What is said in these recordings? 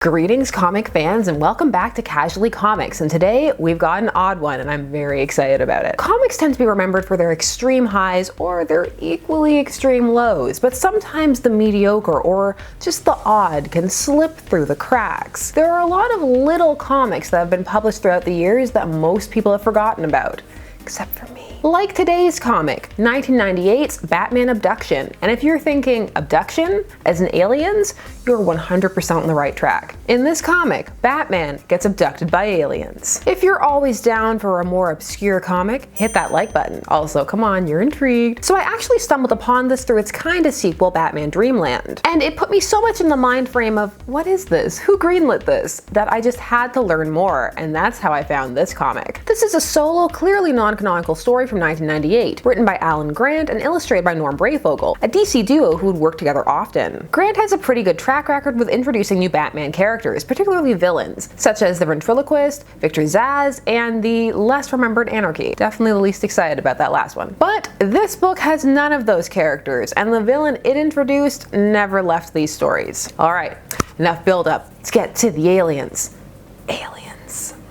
Greetings comic fans and welcome back to Casually Comics, and today we've got an odd one and I'm very excited about it. Comics tend to be remembered for their extreme highs or their equally extreme lows, but sometimes the mediocre or just the odd can slip through the cracks. There are a lot of little comics that have been published throughout the years that most people have forgotten about, except for me. Like today's comic, 1998's Batman Abduction. And if you're thinking abduction as in aliens, you're 100% on the right track. In this comic, Batman gets abducted by aliens. If you're always down for a more obscure comic, hit that like button. Also, come on, you're intrigued. So I actually stumbled upon this through its kind of sequel, Batman Dreamland. And it put me so much in the mind frame of, what is this? Who greenlit this? That I just had to learn more, and that's how I found this comic. This is a solo, clearly non-canonical story from 1998, written by Alan Grant and illustrated by Norm Breyfogle, a DC duo who would work together often. Grant has a pretty good track record with introducing new Batman characters, particularly villains, such as the ventriloquist, Victor Zsasz, and the less remembered Anarchy. Definitely the least excited about that last one. But this book has none of those characters, and the villain it introduced never left these stories. Alright, enough build up. Let's get to the aliens.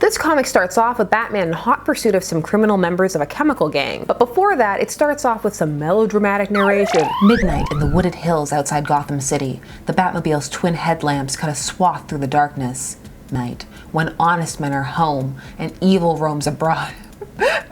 This comic starts off with Batman in hot pursuit of some criminal members of a chemical gang. But before that, it starts off with some melodramatic narration. Midnight in the wooded hills outside Gotham City. The Batmobile's twin headlamps cut a swath through the darkness. Night, when honest men are home and evil roams abroad.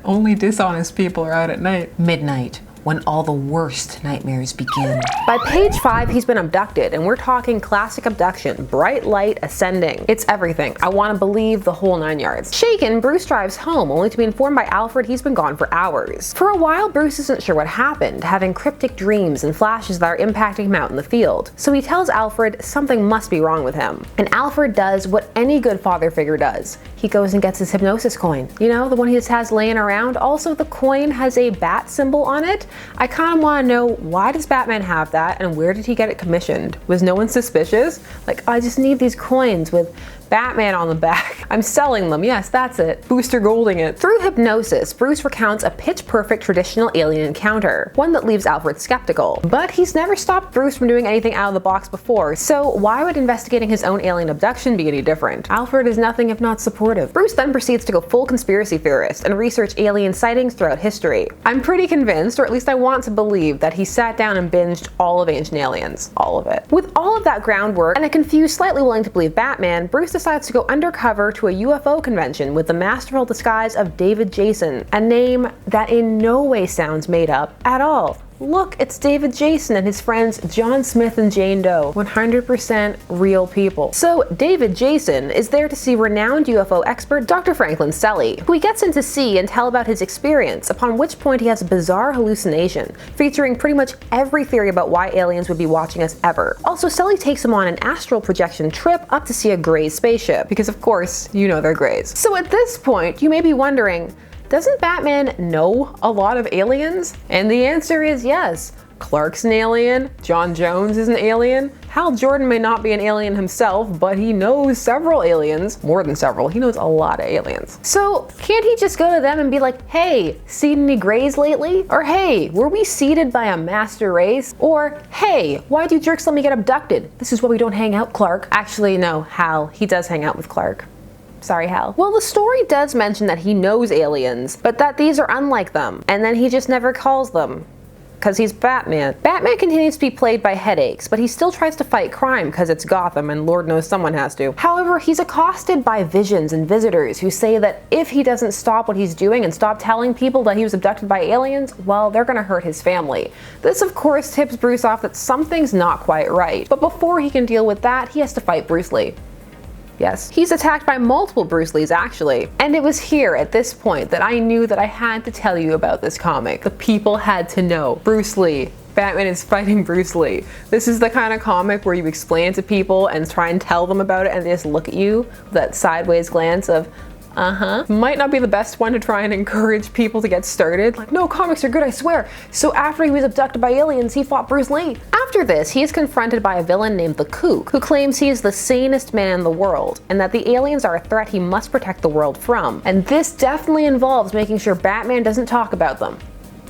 Only dishonest people are out at night. Midnight, when all the worst nightmares begin. By page 5, he's been abducted, and we're talking classic abduction, bright light ascending. It's everything. I want to believe the whole 9 yards. Shaken, Bruce drives home, only to be informed by Alfred he's been gone for hours. For a while, Bruce isn't sure what happened, having cryptic dreams and flashes that are impacting him out in the field. So he tells Alfred something must be wrong with him. And Alfred does what any good father figure does. He goes and gets his hypnosis coin. You know, the one he just has laying around. Also, the coin has a bat symbol on it. I kind of want to know, why does Batman have that and where did he get it commissioned? Was no one suspicious? Like, I just need these coins with Batman on the back. I'm selling them, yes, that's it. Booster Golding it. Through hypnosis, Bruce recounts a pitch-perfect traditional alien encounter, one that leaves Alfred skeptical. But he's never stopped Bruce from doing anything out of the box before, so why would investigating his own alien abduction be any different? Alfred is nothing if not supportive. Bruce then proceeds to go full conspiracy theorist and research alien sightings throughout history. I'm pretty convinced, or at least I want to believe, that he sat down and binged all of Ancient Aliens. All of it. With all of that groundwork and a confused, slightly willing to believe Batman, Bruce decides to go undercover to a UFO convention with the masterful disguise of David Jason, a name that in no way sounds made up at all. Look, it's David Jason and his friends John Smith and Jane Doe, 100% real people. So David Jason is there to see renowned UFO expert Dr. Franklin Selly, who he gets in to see and tell about his experience, upon which point he has a bizarre hallucination, featuring pretty much every theory about why aliens would be watching us ever. Also, Selly takes him on an astral projection trip up to see a Greys spaceship, because of course, you know they're Greys. So at this point, you may be wondering, doesn't Batman know a lot of aliens? And the answer is yes. Clark's an alien, John Jones is an alien, Hal Jordan may not be an alien himself, but he knows several aliens, more than several, he knows a lot of aliens. So can't he just go to them and be like, hey, seen any Greys lately? Or hey, were we seeded by a master race? Or hey, why'd you jerks let me get abducted? This is why we don't hang out, Clark. Actually, no, Hal, he does hang out with Clark. Sorry, Hal. Well, the story does mention that he knows aliens, but that these are unlike them, and then he just never calls them. Because he's Batman. Batman continues to be plagued by headaches, but he still tries to fight crime because it's Gotham and Lord knows someone has to. However, he's accosted by visions and visitors who say that if he doesn't stop what he's doing and stop telling people that he was abducted by aliens, well, they're gonna hurt his family. This, of course, tips Bruce off that something's not quite right. But before he can deal with that, he has to fight Bruce Lee. Yes, he's attacked by multiple Bruce Lees actually. And it was here at this point that I knew that I had to tell you about this comic. The people had to know. Bruce Lee. Batman is fighting Bruce Lee. This is the kind of comic where you explain it to people and try and tell them about it and they just look at you with that sideways glance of, Might not be the best one to try and encourage people to get started. Like, no, comics are good, I swear. So after he was abducted by aliens, he fought Bruce Lee. After this, he is confronted by a villain named the Kook, who claims he is the sanest man in the world, and that the aliens are a threat he must protect the world from. And this definitely involves making sure Batman doesn't talk about them.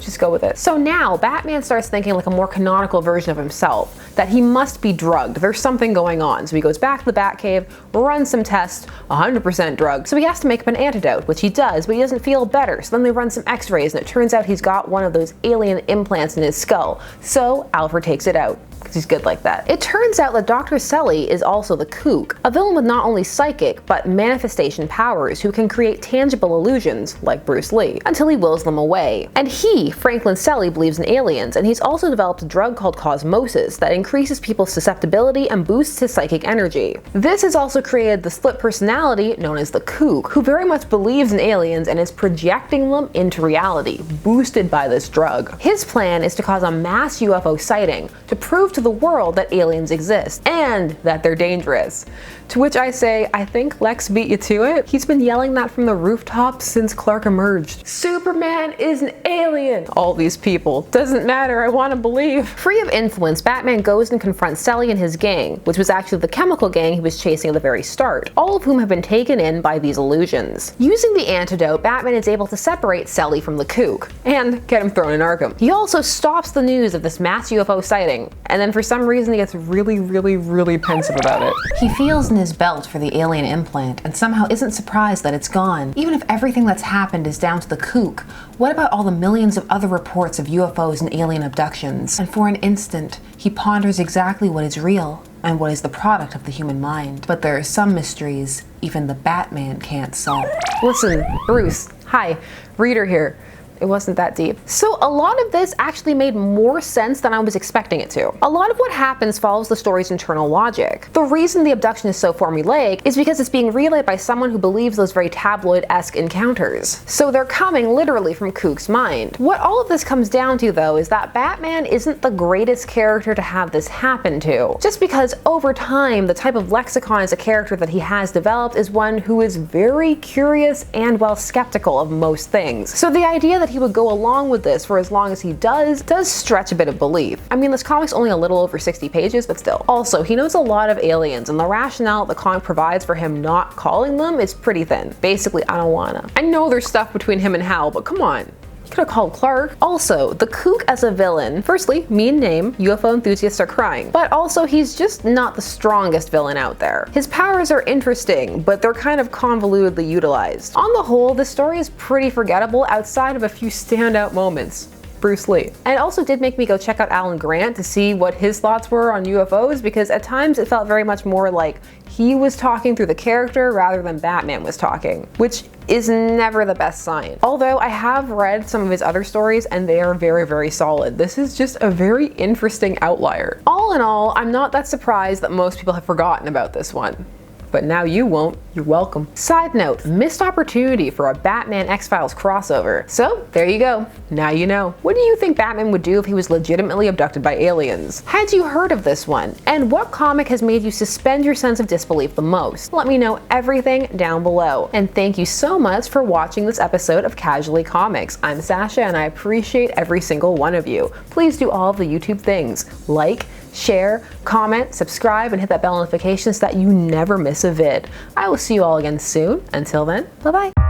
Just go with it. So now Batman starts thinking like a more canonical version of himself, that he must be drugged. There's something going on. So he goes back to the Batcave, runs some tests, 100% drugged. So he has to make up an antidote, which he does, but he doesn't feel better. So then they run some x-rays and it turns out he's got one of those alien implants in his skull. So Alfred takes it out, because he's good like that. It turns out that Dr. Selly is also the Kook, a villain with not only psychic, but manifestation powers who can create tangible illusions, like Bruce Lee, until he wills them away. And he, Franklin Selly, believes in aliens, and he's also developed a drug called Cosmosis that increases people's susceptibility and boosts his psychic energy. This has also created the split personality known as the Kook, who very much believes in aliens and is projecting them into reality, boosted by this drug. His plan is to cause a mass UFO sighting to prove to the world that aliens exist and that they're dangerous. To which I say, I think Lex beat you to it. He's been yelling that from the rooftops since Clark emerged. Superman is an alien. All these people. Doesn't matter, I want to believe. Free of influence, Batman goes and confronts Selly and his gang, which was actually the chemical gang he was chasing at the very start, all of whom have been taken in by these illusions. Using the antidote, Batman is able to separate Selly from the Kook and get him thrown in Arkham. He also stops the news of this mass UFO sighting, and then for some reason he gets really pensive about it. He feels in his belt for the alien implant and somehow isn't surprised that it's gone. Even if everything that's happened is down to the Kook, what about all the millions of other reports of UFOs and alien abductions? And for an instant, he ponders exactly what is real and what is the product of the human mind. But there are some mysteries even the Batman can't solve. Listen, Bruce. Hi, Reader here. It wasn't that deep. So a lot of this actually made more sense than I was expecting it to. A lot of what happens follows the story's internal logic. The reason the abduction is so formulaic is because it's being relayed by someone who believes those very tabloid-esque encounters. So they're coming literally from Kook's mind. What all of this comes down to, though, is that Batman isn't the greatest character to have this happen to. Just because over time, the type of lexicon as a character that he has developed is one who is very curious and, well, skeptical of most things. So the idea that he would go along with this for as long as he does stretch a bit of belief. I mean, this comic's only a little over 60 pages, but still. Also, he knows a lot of aliens, and the rationale the comic provides for him not calling them is pretty thin. Basically, I don't wanna. I know there's stuff between him and Hal, but come on. You could have called Clark. Also, the Kook as a villain. Firstly, mean name, UFO enthusiasts are crying. But also, he's just not the strongest villain out there. His powers are interesting, but they're kind of convolutedly utilized. On the whole, the story is pretty forgettable outside of a few standout moments. Bruce Lee. And it also did make me go check out Alan Grant to see what his thoughts were on UFOs, because at times it felt very much more like he was talking through the character rather than Batman was talking, which is never the best sign. Although I have read some of his other stories and they are very solid. This is just a very interesting outlier. All in all, I'm not that surprised that most people have forgotten about this one. But now you won't. You're welcome. Side note, missed opportunity for a Batman X-Files crossover. So there you go. Now you know. What do you think Batman would do if he was legitimately abducted by aliens? Had you heard of this one? And what comic has made you suspend your sense of disbelief the most? Let me know everything down below. And thank you so much for watching this episode of Casually Comics. I'm Sasha and I appreciate every single one of you. Please do all of the YouTube things. Like, share, comment, subscribe, and hit that bell notification so that you never miss a vid. I will see you all again soon. Until then, bye-bye.